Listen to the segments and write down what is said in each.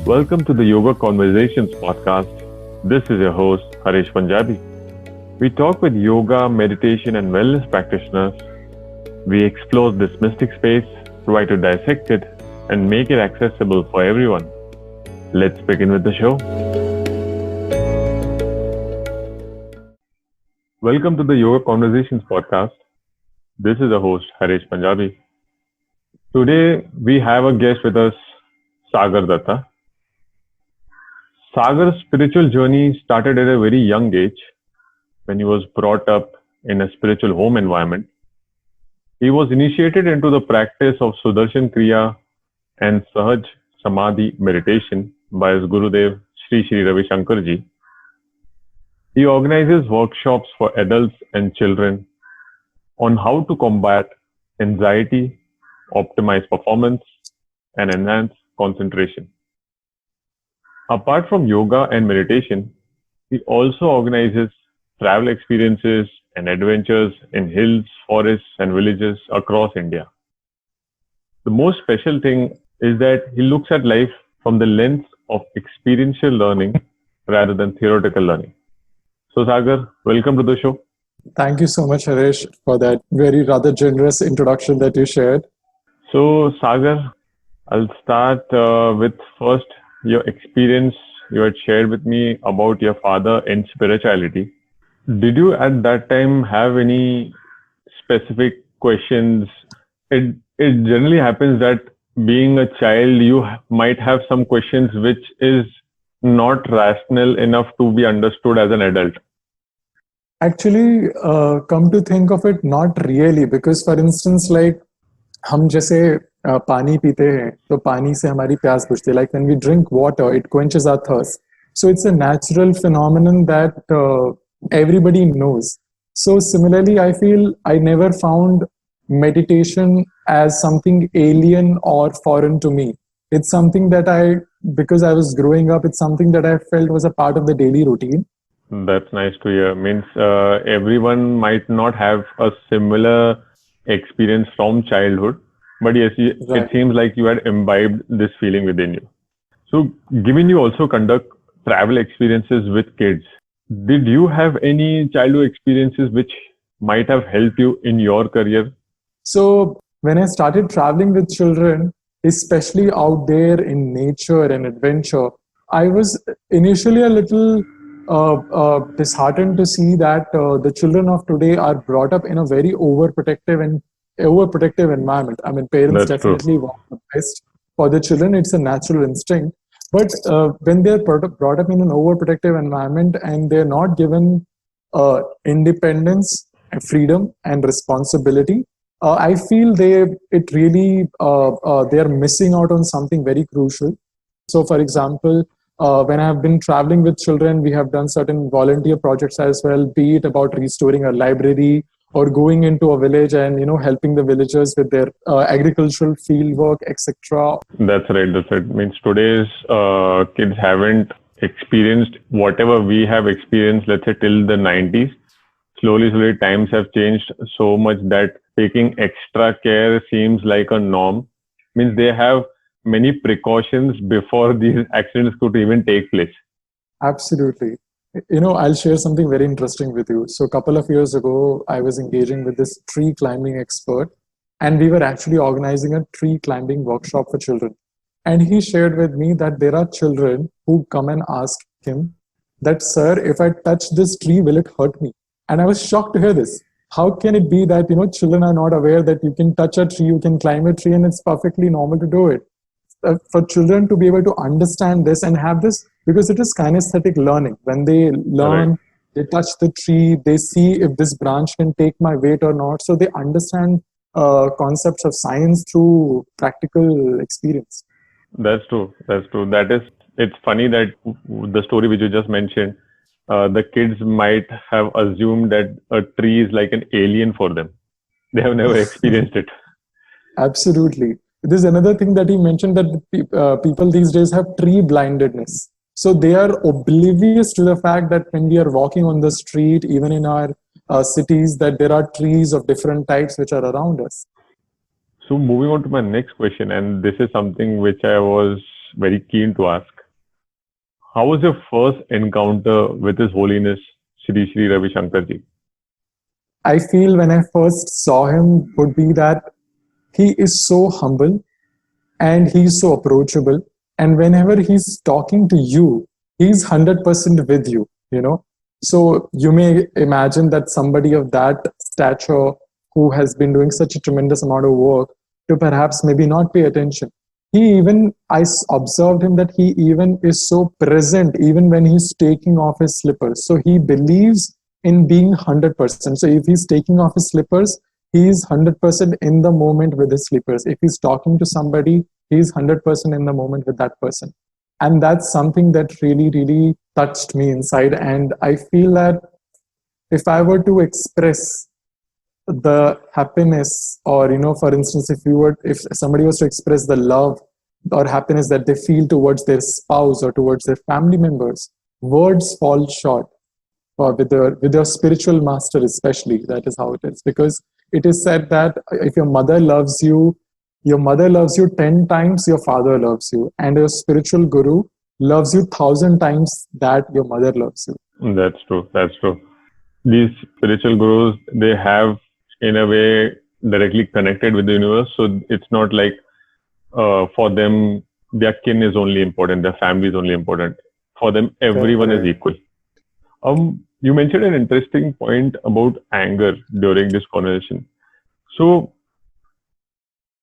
Welcome to the Yoga Conversations podcast. This is your host, Harish Punjabi. We talk with yoga, meditation, and wellness practitioners. We explore this mystic space, try to dissect it, and make it accessible for everyone. Let's begin with the show. Welcome to the Yoga Conversations podcast. This is the host, Harish Punjabi. Today, we have a guest with us, Sagar Datta. Sagar's spiritual journey started at a very young age when he was brought up in a spiritual home environment. He was initiated into the practice of Sudarshan Kriya and Sahaj Samadhi meditation by his Gurudev Sri Sri Ravi Shankar Ji. He organizes workshops for adults and children on how to combat anxiety, optimize performance, and enhance concentration. Apart from yoga and meditation, he also organizes travel experiences and adventures in hills, forests, and villages across India. The most special thing is that he looks at life from the lens of experiential learning rather than theoretical learning. So, Sagar, welcome to the show. Thank you so much, Harish, for that very rather generous introduction that you shared. So, Sagar, I'll start with first your experience you had shared with me about your father in spirituality. Did you at that time have any specific questions? It generally happens that being a child, you might have some questions which is not rational enough to be understood as an adult. Actually, come to think of it, not really, because for instance, like हम जैसे पानी पीते हैं तो पानी से हमारी प्यास बुझती है. Like when we drink water, it quenches our thirst. So it's a natural phenomenon that everybody knows. So similarly, I feel I never found meditation as something alien or foreign to me. It's something that because I was growing up, it's something that I felt was a part of the daily routine. That's nice to hear. Means everyone might not have a similar experience from childhood, but yes, Right. it seems like you had imbibed this feeling within you. So, given you also conduct travel experiences with kids, did you have any childhood experiences which might have helped you in your career? So when I started traveling with children, especially out there in nature and adventure, I was initially a little disheartened to see that the children of today are brought up in a very overprotective environment. I mean, parents That's true. definitely want the best for the children. It's a natural instinct. But when they're brought up in an overprotective environment and they're not given independence, and freedom, and responsibility, I feel they're missing out on something very crucial. So, for example, when I've been traveling with children, we have done certain volunteer projects as well, be it about restoring a library or going into a village and helping the villagers with their agricultural field work, etc. That's right. That's right. Means today's kids haven't experienced whatever we have experienced, let's say till the 90s. Slowly, times have changed so much that taking extra care seems like a norm. Means they have many precautions before these accidents could even take place. Absolutely. I'll share something very interesting with you. So a couple of years ago, I was engaging with this tree climbing expert, and we were actually organizing a tree climbing workshop for children. And he shared with me that there are children who come and ask him that, sir, if I touch this tree, will it hurt me? And I was shocked to hear this. How can it be that, children are not aware that you can touch a tree, you can climb a tree, and it's perfectly normal to do it? For children to be able to understand this and have this, because it is kinesthetic learning. When they learn, Right. they touch the tree, they see if this branch can take my weight or not. So they understand concepts of science through practical experience. That's true. That's true. It's funny that the story which you just mentioned, the kids might have assumed that a tree is like an alien for them. They have never experienced it. Absolutely. There's another thing that he mentioned, that people these days have tree blindedness. So they are oblivious to the fact that when we are walking on the street, even in our cities, that there are trees of different types which are around us. So moving on to my next question, and this is something which I was very keen to ask. How was your first encounter with His Holiness Shri Shri Ravi Shankar Ji? I feel when I first saw him would be that he is so humble and he's so approachable. And whenever he's talking to you, he's 100% with you, you know. So you may imagine that somebody of that stature who has been doing such a tremendous amount of work to perhaps maybe not pay attention. I observed him that he even is so present even when he's taking off his slippers. So he believes in being 100%. So if he's taking off his slippers, he's 100% in the moment with his slippers. If he's talking to somebody, he's 100% in the moment with that person. And that's something that really, really touched me inside. And I feel that if I were to express the happiness, or for instance, if somebody was to express the love or happiness that they feel towards their spouse or towards their family members, words fall short. Or with your spiritual master especially, that is how it is, because it is said that if your mother loves you 10 times your father loves you, and your spiritual guru loves you 1,000 times that your mother loves you. That's true. These spiritual gurus, they have in a way directly connected with the universe, so it's not like for them their kin is only important, their family is only important. For them everyone is equal. You mentioned an interesting point about anger during this conversation. So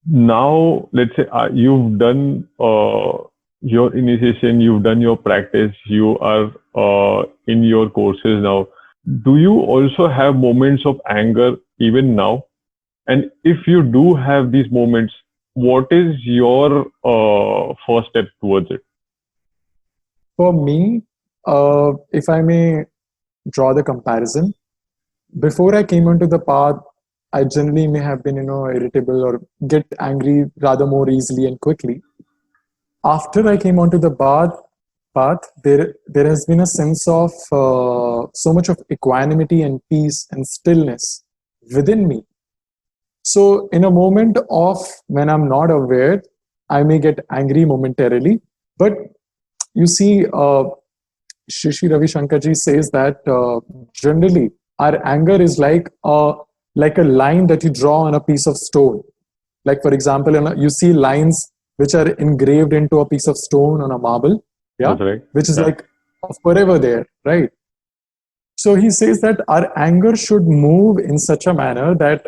now, let's say you've done your initiation, you've done your practice, you are in your courses now. Do you also have moments of anger even now? And if you do have these moments, what is your first step towards it? For me, if I may draw the comparison, before I came onto the path, I generally may have been irritable or get angry rather more easily and quickly. After I came onto the path, there has been a sense of so much of equanimity and peace and stillness within me. So in a moment of when I'm not aware, I may get angry momentarily, but you see, Shri Shri Ravi Shankar Ji says that generally our anger is like a line that you draw on a piece of stone. Like, for example, you see lines which are engraved into a piece of stone on a marble, That's right. which is like forever there, right? So he says that our anger should move in such a manner that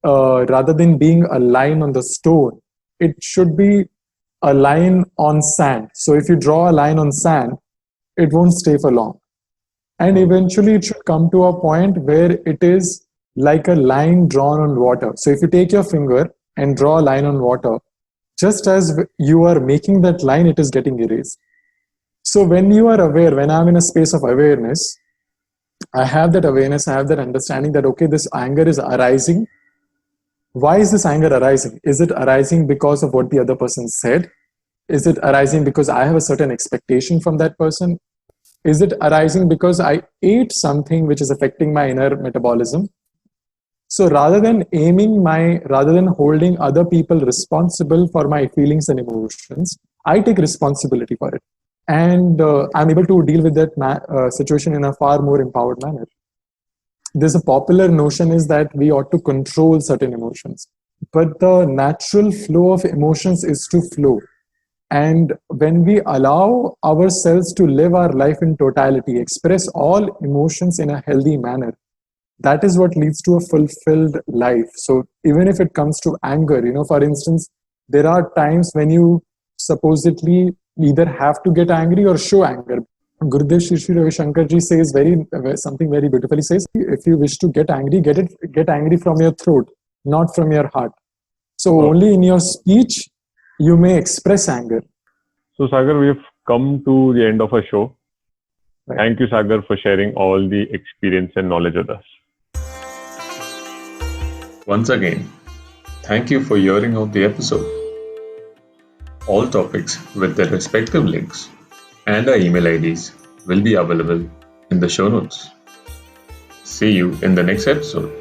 rather than being a line on the stone, it should be a line on sand. So if you draw a line on sand, it won't stay for long. And eventually it should come to a point where it is like a line drawn on water. So if you take your finger and draw a line on water, just as you are making that line, it is getting erased. So when you are aware, when I'm in a space of awareness, I have that awareness, I have that understanding that, okay, this anger is arising. Why is this anger arising? Is it arising because of what the other person said? Is it arising because I have a certain expectation from that person? Is it arising because I ate something which is affecting my inner metabolism? So rather than holding other people responsible for my feelings and emotions, I take responsibility for it. And I'm able to deal with that situation in a far more empowered manner. There's a popular notion is that we ought to control certain emotions, but the natural flow of emotions is to flow. And when we allow ourselves to live our life in totality, express all emotions in a healthy manner, that is what leads to a fulfilled life. So even if it comes to anger, for instance, there are times when you supposedly either have to get angry or show anger. Gurudev Shri Shri Ravi Shankar Ji says something very beautiful. He says, if you wish to get angry, get angry from your throat, not from your heart. So only in your speech you may express anger. So Sagar, we have come to the end of our show. Right. Thank you, Sagar, for sharing all the experience and knowledge with us. Once again, thank you for hearing out the episode. All topics with their respective links and our email IDs will be available in the show notes. See you in the next episode.